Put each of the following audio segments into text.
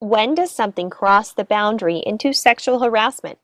When does something cross the boundary into sexual harassment?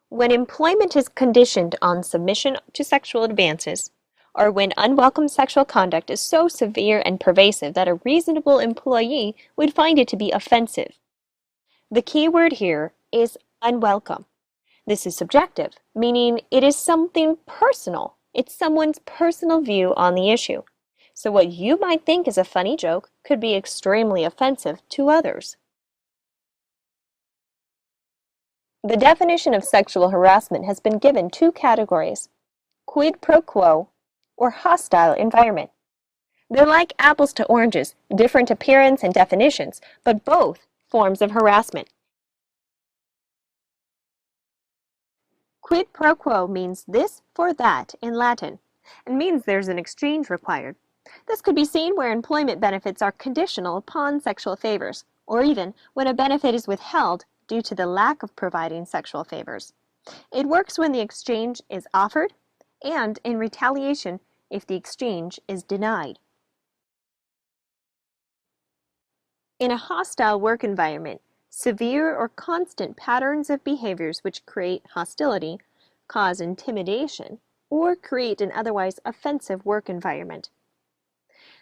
When employment is conditioned on submission to sexual advances, or when unwelcome sexual conduct is so severe and pervasive that a reasonable employee would find it to be offensive. The key word here is unwelcome. This is subjective, meaning it is something personal. It's someone's personal view on the issue. So what you might think is a funny joke could be extremely offensive to others. The definition of sexual harassment has been given two categories: quid pro quo or hostile environment. They're like apples to oranges, different appearance and definitions, but both forms of harassment. Quid pro quo means this for that in Latin, and means there's an exchange required. This could be seen where employment benefits are conditional upon sexual favors, or even when a benefit is withheld due to the lack of providing sexual favors. It works when the exchange is offered, and in retaliation if the exchange is denied. In a hostile work environment, severe or constant patterns of behaviors which create hostility, cause intimidation, or create an otherwise offensive work environment.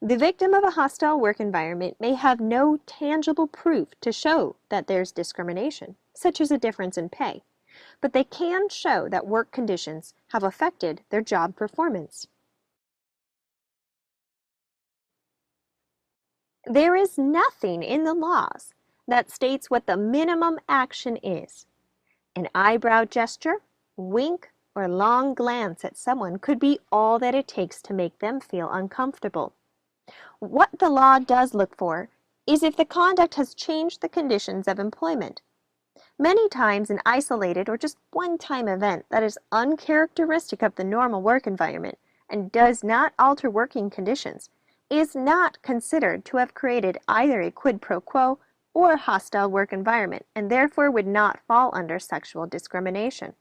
The victim of a hostile work environment may have no tangible proof to show that there's discrimination, such as a difference in pay, but they can show that work conditions have affected their job performance. There is nothing in the laws that states what the minimum action is. An eyebrow gesture, wink, or long glance at someone could be all that it takes to make them feel uncomfortable. What the law does look for is if the conduct has changed the conditions of employment. Many times an isolated or just one-time event that is uncharacteristic of the normal work environment and does not alter working conditions is not considered to have created either a quid pro quo or hostile work environment and therefore would not fall under sexual discrimination.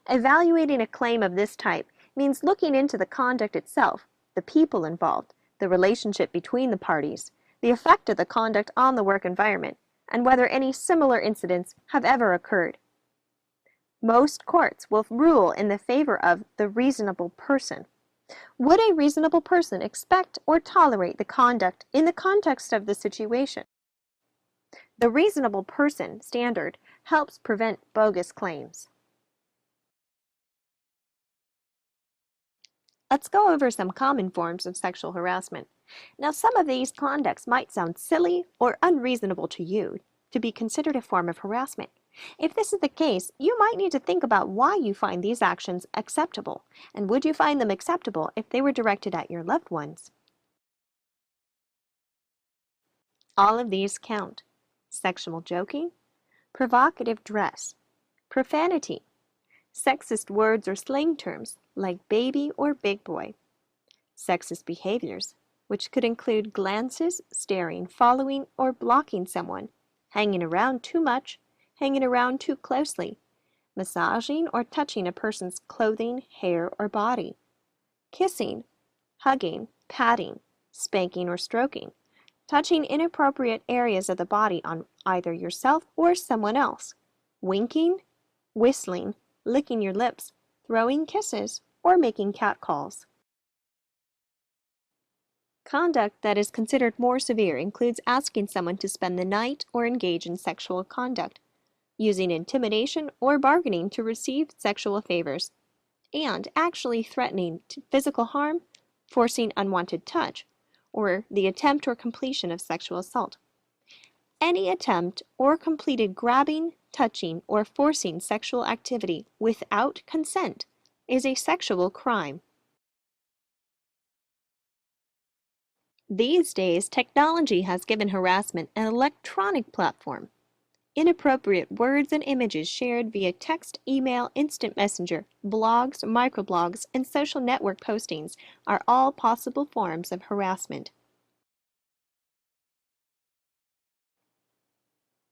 Evaluating a claim of this type means looking into the conduct itself, the people involved, the relationship between the parties, the effect of the conduct on the work environment, and whether any similar incidents have ever occurred. Most courts will rule in the favor of the reasonable person. Would a reasonable person expect or tolerate the conduct in the context of the situation? The reasonable person standard helps prevent bogus claims. Let's go over some common forms of sexual harassment. Now, some of these conducts might sound silly or unreasonable to you to be considered a form of harassment. If this is the case, you might need to think about why you find these actions acceptable, and would you find them acceptable if they were directed at your loved ones? All of these count: sexual joking, provocative dress, profanity, sexist words or slang terms like baby or big boy, sexist behaviors, which could include glances, staring, following, or blocking someone, hanging around too much, hanging around too closely, massaging or touching a person's clothing, hair, or body, kissing, hugging, patting, spanking, or stroking, touching inappropriate areas of the body on either yourself or someone else, winking, whistling, licking your lips, throwing kisses, or making catcalls. Conduct that is considered more severe includes asking someone to spend the night or engage in sexual conduct, using intimidation or bargaining to receive sexual favors, and actually threatening physical harm, forcing unwanted touch, or the attempt or completion of sexual assault. Any attempt or completed grabbing, touching, or forcing sexual activity without consent is a sexual crime. These days, technology has given harassment an electronic platform. Inappropriate words and images shared via text, email, instant messenger, blogs, microblogs, and social network postings are all possible forms of harassment.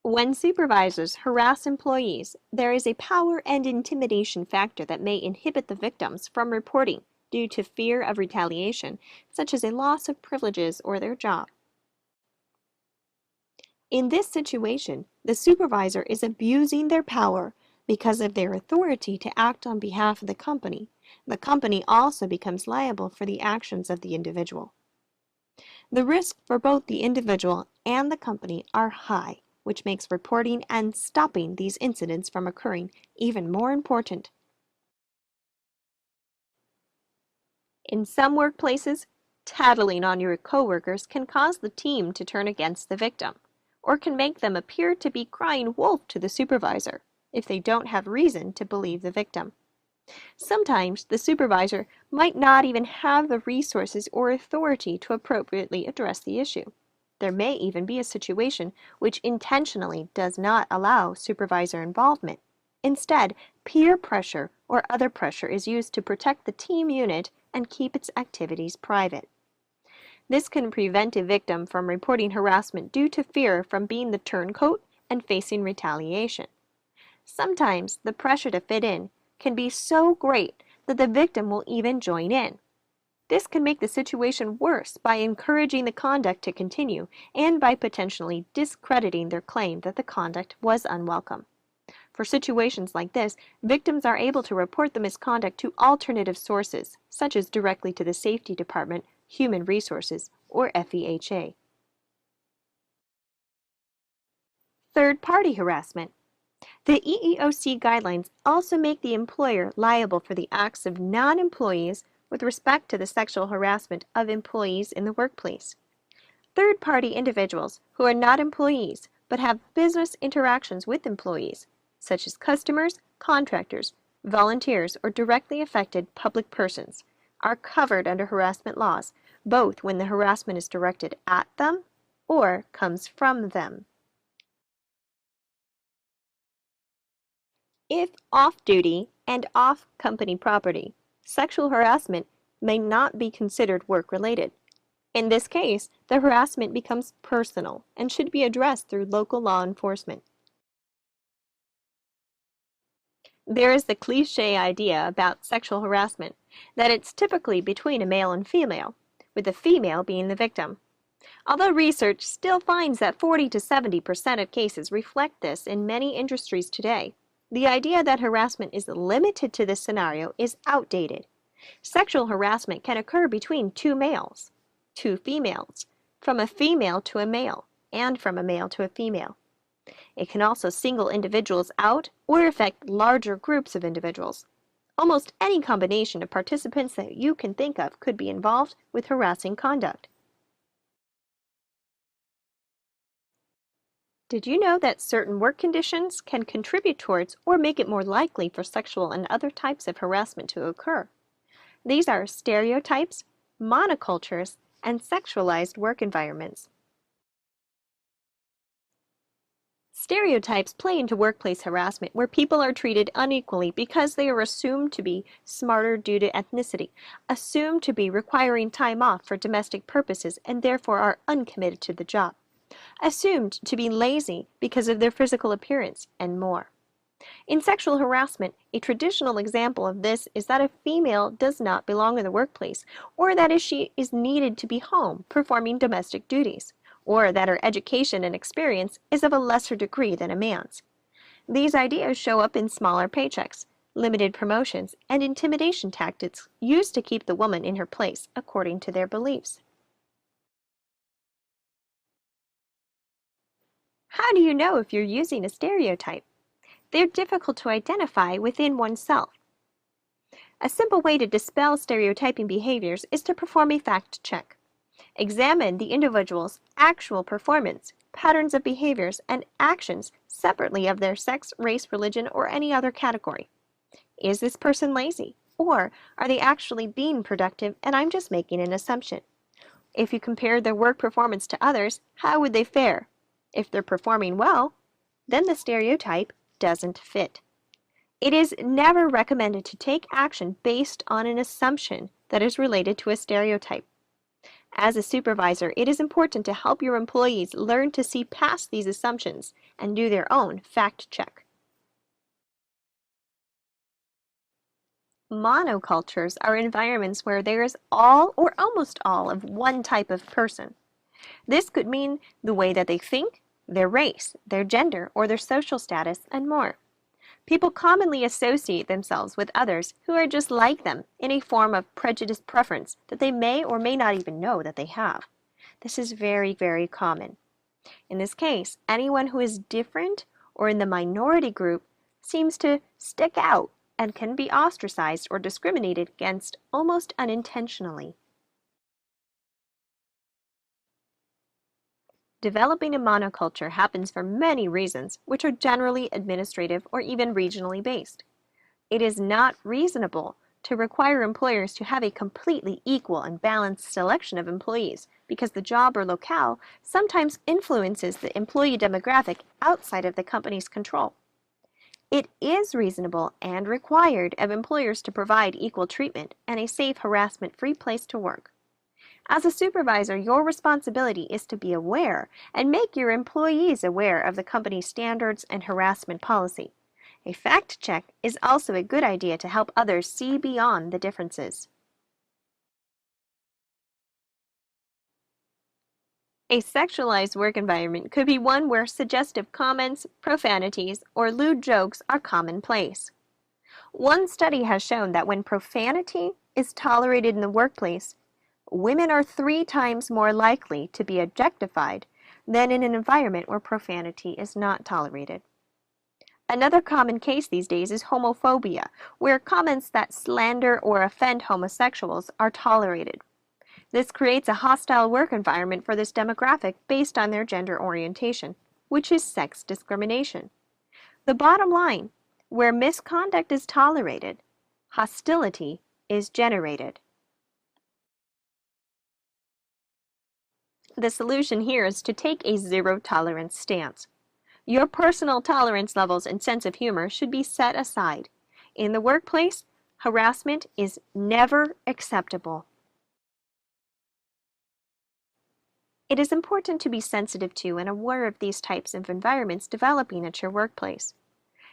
When supervisors harass employees, there is a power and intimidation factor that may inhibit the victims from reporting due to fear of retaliation, such as a loss of privileges or their job. In this situation, the supervisor is abusing their power because of their authority to act on behalf of the company. The company also becomes liable for the actions of the individual. The risks for both the individual and the company are high, which makes reporting and stopping these incidents from occurring even more important. In some workplaces, tattling on your coworkers can cause the team to turn against the victim, or can make them appear to be crying wolf to the supervisor if they don't have reason to believe the victim. Sometimes the supervisor might not even have the resources or authority to appropriately address the issue. There may even be a situation which intentionally does not allow supervisor involvement. Instead, peer pressure or other pressure is used to protect the team unit and keep its activities private. This can prevent a victim from reporting harassment due to fear from being the turncoat and facing retaliation. Sometimes the pressure to fit in can be so great that the victim will even join in. This can make the situation worse by encouraging the conduct to continue and by potentially discrediting their claim that the conduct was unwelcome. For situations like this, victims are able to report the misconduct to alternative sources, such as directly to the Safety Department, Human Resources, or FEHA. Third-party harassment. The EEOC guidelines also make the employer liable for the acts of non-employees with respect to the sexual harassment of employees in the workplace. Third-party individuals who are not employees but have business interactions with employees, such as customers, contractors, volunteers, or directly affected public persons, are covered under harassment laws, both when the harassment is directed at them or comes from them. If off-duty and off-company property, sexual harassment may not be considered work-related. In this case, the harassment becomes personal and should be addressed through local law enforcement. There is the cliché idea about sexual harassment that it's typically between a male and female, with the female being the victim. Although research still finds that 40 to 70% of cases reflect this in many industries today, the idea that harassment is limited to this scenario is outdated. Sexual harassment can occur between two males, two females, from a female to a male, and from a male to a female. It can also single individuals out or affect larger groups of individuals. Almost any combination of participants that you can think of could be involved with harassing conduct. Did you know that certain work conditions can contribute towards or make it more likely for sexual and other types of harassment to occur? These are stereotypes, monocultures, and sexualized work environments. Stereotypes play into workplace harassment where people are treated unequally because they are assumed to be smarter due to ethnicity, assumed to be requiring time off for domestic purposes and therefore are uncommitted to the job, assumed to be lazy because of their physical appearance, and more. In sexual harassment, a traditional example of this is that a female does not belong in the workplace, or that she is needed to be home performing domestic duties, or that her education and experience is of a lesser degree than a man's. These ideas show up in smaller paychecks, limited promotions, and intimidation tactics used to keep the woman in her place according to their beliefs. How do you know if you're using a stereotype? They're difficult to identify within oneself. A simple way to dispel stereotyping behaviors is to perform a fact check. Examine the individual's actual performance, patterns of behaviors, and actions separately of their sex, race, religion, or any other category. Is this person lazy? Or are they actually being productive and I'm just making an assumption? If you compare their work performance to others, how would they fare? If they're performing well, then the stereotype doesn't fit. It is never recommended to take action based on an assumption that is related to a stereotype. As a supervisor, it is important to help your employees learn to see past these assumptions and do their own fact check. Monocultures are environments where there is all or almost all of one type of person. This could mean the way that they think, their race, their gender, or their social status, and more. People commonly associate themselves with others who are just like them in a form of prejudiced preference that they may or may not even know that they have. This is very, very common. In this case, anyone who is different or in the minority group seems to stick out and can be ostracized or discriminated against almost unintentionally. Developing a monoculture happens for many reasons, which are generally administrative or even regionally based. It is not reasonable to require employers to have a completely equal and balanced selection of employees because the job or locale sometimes influences the employee demographic outside of the company's control. It is reasonable and required of employers to provide equal treatment and a safe, harassment-free place to work. As a supervisor, your responsibility is to be aware and make your employees aware of the company's standards and harassment policy. A fact check is also a good idea to help others see beyond the differences. A sexualized work environment could be one where suggestive comments, profanities, or lewd jokes are commonplace. One study has shown that when profanity is tolerated in the workplace, women are 3 times more likely to be objectified than in an environment where profanity is not tolerated. Another common case these days is homophobia, where comments that slander or offend homosexuals are tolerated. This creates a hostile work environment for this demographic based on their gender orientation, which is sex discrimination. The bottom line, where misconduct is tolerated, hostility is generated. The solution here is to take a zero-tolerance stance. Your personal tolerance levels and sense of humor should be set aside. In the workplace, harassment is never acceptable. It is important to be sensitive to and aware of these types of environments developing at your workplace.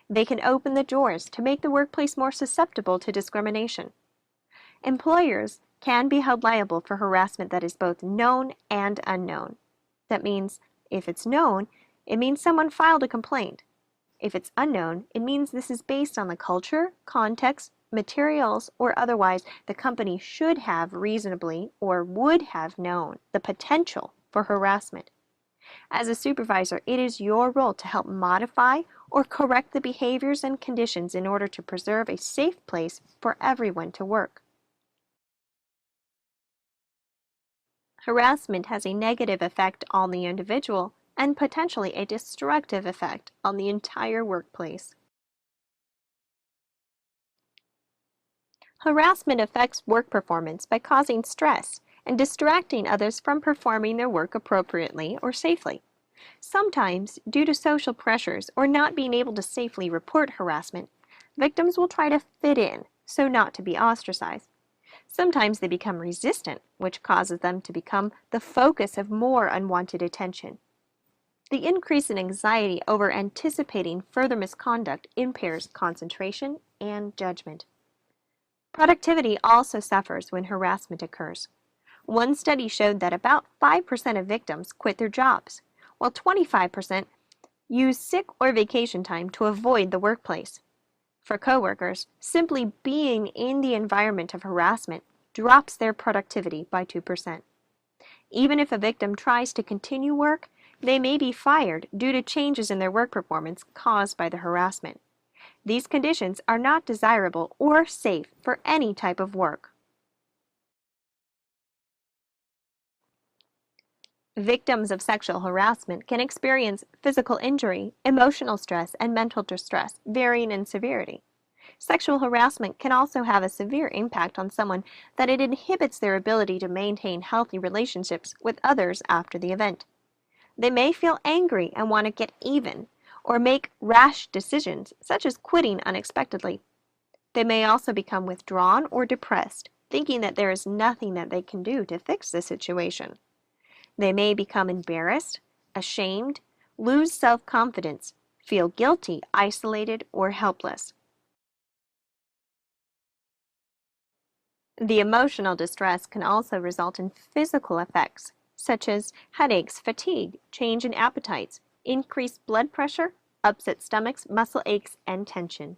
They can open the doors to make the workplace more susceptible to discrimination. Employers can be held liable for harassment that is both known and unknown. That means, if it's known, it means someone filed a complaint. If it's unknown, it means this is based on the culture, context, materials, or otherwise the company should have reasonably or would have known the potential for harassment. As a supervisor, it is your role to help modify or correct the behaviors and conditions in order to preserve a safe place for everyone to work. Harassment has a negative effect on the individual and potentially a destructive effect on the entire workplace. Harassment affects work performance by causing stress and distracting others from performing their work appropriately or safely. Sometimes, due to social pressures or not being able to safely report harassment, victims will try to fit in so not to be ostracized. Sometimes they become resistant, which causes them to become the focus of more unwanted attention. The increase in anxiety over anticipating further misconduct impairs concentration and judgment. Productivity also suffers when harassment occurs. One study showed that about 5% of victims quit their jobs, while 25% use sick or vacation time to avoid the workplace. For coworkers, simply being in the environment of harassment drops their productivity by 2%. Even if a victim tries to continue work, they may be fired due to changes in their work performance caused by the harassment. These conditions are not desirable or safe for any type of work. Victims of sexual harassment can experience physical injury, emotional stress, and mental distress, varying in severity. Sexual harassment can also have a severe impact on someone that it inhibits their ability to maintain healthy relationships with others after the event. They may feel angry and want to get even, or make rash decisions, such as quitting unexpectedly. They may also become withdrawn or depressed, thinking that there is nothing that they can do to fix the situation. They may become embarrassed, ashamed, lose self-confidence, feel guilty, isolated, or helpless. The emotional distress can also result in physical effects, such as headaches, fatigue, change in appetites, increased blood pressure, upset stomachs, muscle aches, and tension.